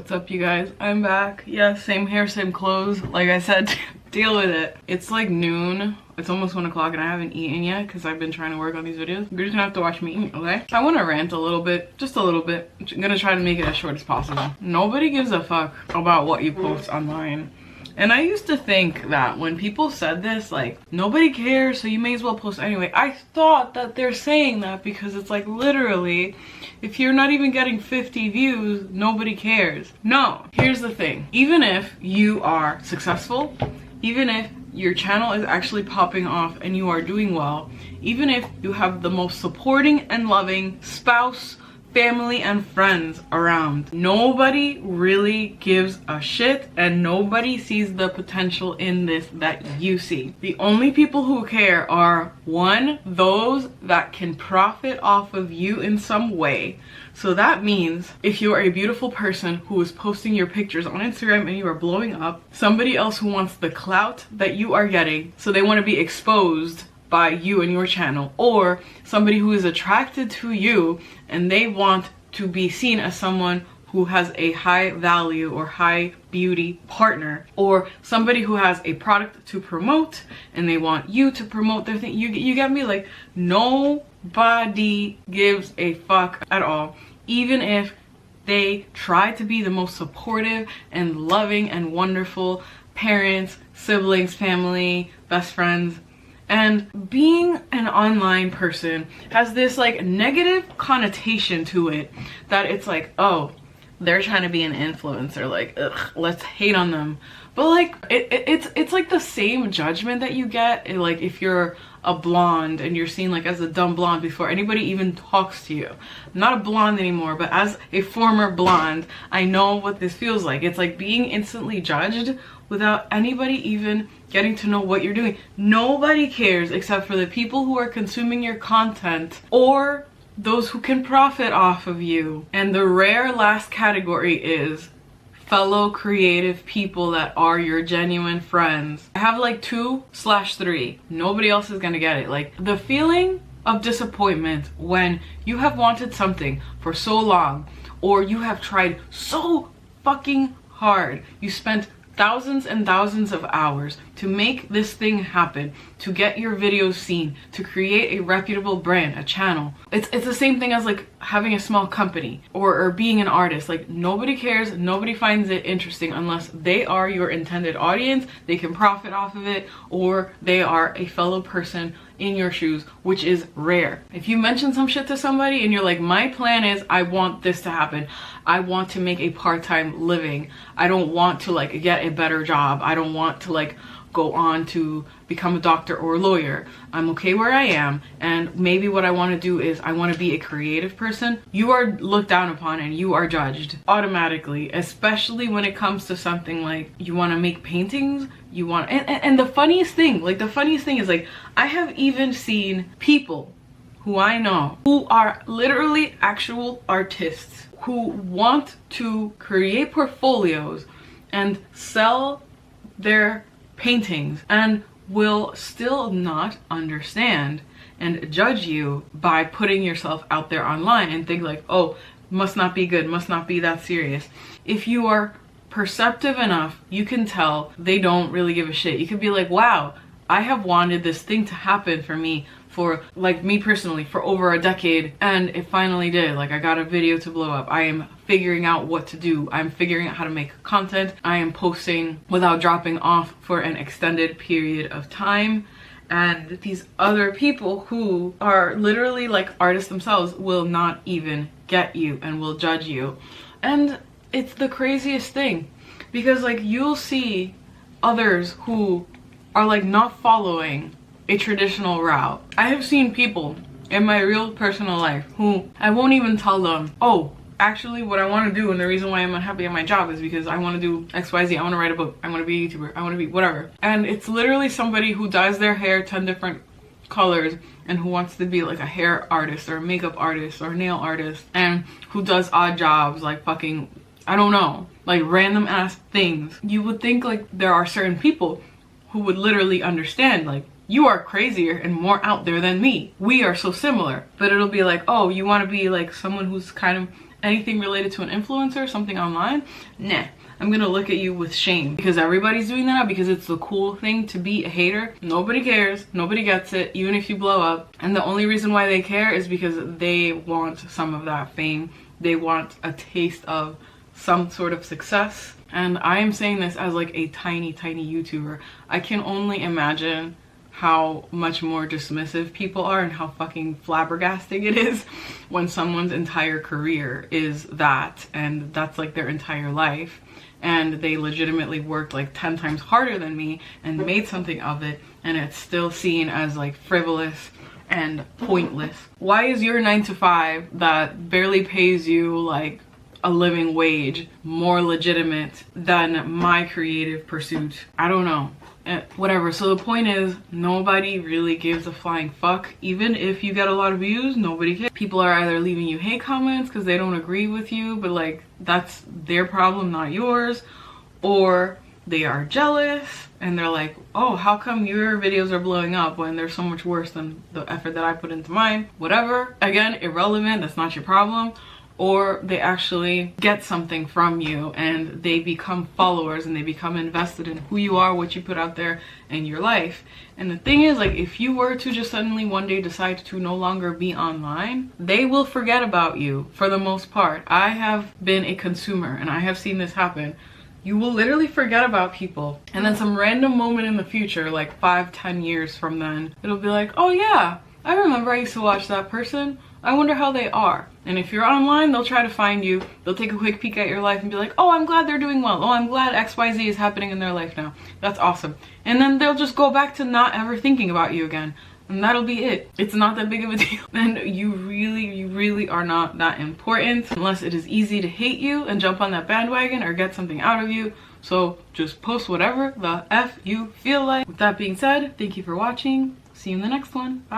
What's up, you guys? I'm back. Yeah, same hair, same clothes. Like I said, deal with it. It's like noon. It's almost 1 o'clock and I haven't eaten yet because I've been trying to work on these videos. You're just gonna have to watch me eat, okay? I want to rant a little bit, just a little bit. I'm gonna try to make it as short as possible. Nobody gives a fuck about what you post online. And I used to think that when people said this, like, nobody cares, so you may as well post anyway. I thought that they're saying that because it's like, literally, if you're not even getting 50 views, nobody cares. No, here's the thing. Even if you are successful, even if your channel is actually popping off and you are doing well, even if you have the most supporting and loving spouse, family, and friends around, nobody really gives a shit and nobody sees the potential in this that you see. The only people who care are, one, those that can profit off of you in some way. So that means if you're a beautiful person who is posting your pictures on Instagram and you are blowing up, somebody else who wants the clout that you are getting, so they want to be exposed by you and your channel, or somebody who is attracted to you and they want to be seen as someone who has a high value or high beauty partner, or somebody who has a product to promote and they want you to promote their thing. You get me? Like, nobody gives a fuck at all, even if they try to be the most supportive and loving and wonderful parents, siblings, family, best friends. And being an online person has this like negative connotation to it that it's like, oh, they're trying to be an influencer, like, ugh, let's hate on them. But like it's like the same judgment that you get like if you're a blonde and you're seen like as a dumb blonde before anybody even talks to you. I'm not a blonde anymore, but as a former blonde, I know what this feels like. It's like being instantly judged without anybody even getting to know what you're doing. Nobody cares except for the people who are consuming your content or those who can profit off of you. And the rare last category is fellow creative people that are your genuine friends. I have like 2/3. Nobody else is gonna get it. Like the feeling of disappointment when you have wanted something for so long, or you have tried so fucking hard. You spent thousands and thousands of hours to make this thing happen, to get your videos seen, to create a reputable brand, a channel. It's the same thing as like having a small company or being an artist. Like nobody cares, nobody finds it interesting unless they are your intended audience, they can profit off of it, or they are a fellow person in your shoes, which is rare. If you mention some shit to somebody and you're like, my plan is I want this to happen, I want to make a part-time living, I don't want to like get a better job, I don't want to like go on to become a doctor or a lawyer, I'm okay where I am, and maybe what I want to do is I want to be a creative person, you are looked down upon and you are judged automatically, especially when it comes to something like you want to make paintings, you want and the funniest thing is like I have even seen people who I know who are literally actual artists who want to create portfolios and sell their paintings and will still not understand and judge you by putting yourself out there online and think like, oh, must not be good, must not be that serious. If you are perceptive enough, you can tell they don't really give a shit. You could be like, wow, I have wanted this thing to happen for me for, like me personally, for over a decade, and it finally did. Like I got a video to blow up. I am figuring out what to do. I'm figuring out how to make content. I am posting without dropping off for an extended period of time. And these other people who are literally like artists themselves will not even get you and will judge you. And it's the craziest thing because like you'll see others who are like not following a traditional route. I have seen people in my real personal life who I won't even tell them, oh, actually what I want to do and the reason why I'm unhappy at my job is because I want to do XYZ, I want to write a book, I want to be a YouTuber, I want to be whatever. And it's literally somebody who dyes their hair 10 different colors and who wants to be like a hair artist or a makeup artist or a nail artist, and who does odd jobs like fucking, I don't know, like random ass things. You would think like there are certain people who would literally understand like, you are crazier and more out there than me. We are so similar. But it'll be like, oh, you want to be like someone who's kind of anything related to an influencer, something online, nah, I'm gonna look at you with shame, because everybody's doing that because it's the cool thing to be a hater. Nobody cares, nobody gets it, even if you blow up. And the only reason why they care is because they want some of that fame. They want a taste of some sort of success. And I am saying this as like a tiny YouTuber. I can only imagine how much more dismissive people are and how fucking flabbergasting it is when someone's entire career is that, and that's like their entire life, and they legitimately worked like 10 times harder than me and made something of it, and it's still seen as like frivolous and pointless. Why is your 9-to-5 that barely pays you like a living wage more legitimate than my creative pursuit? I don't know. Whatever. So the point is, nobody really gives a flying fuck. Even if you get a lot of views, nobody cares. People are either leaving you hate comments because they don't agree with you, but like that's their problem, not yours, or they are jealous and they're like, oh, how come your videos are blowing up when they're so much worse than the effort that I put into mine? Whatever. Again, irrelevant. That's not your problem. Or they actually get something from you and they become followers and they become invested in who you are, what you put out there in your life. And the thing is, like, if you were to just suddenly one day decide to no longer be online, they will forget about you for the most part. I have been a consumer and I have seen this happen. You will literally forget about people, and then some random moment in the future, like 5-10 years from then, it'll be like, oh yeah, I remember I used to watch that person. I wonder how they are. And if you're online, they'll try to find you. They'll take a quick peek at your life and be like, oh, I'm glad they're doing well. Oh, I'm glad XYZ is happening in their life now. That's awesome. And then they'll just go back to not ever thinking about you again. And that'll be it. It's not that big of a deal. And you really are not that important unless it is easy to hate you and jump on that bandwagon or get something out of you. So just post whatever the F you feel like. With that being said, thank you for watching. See you in the next one. Bye.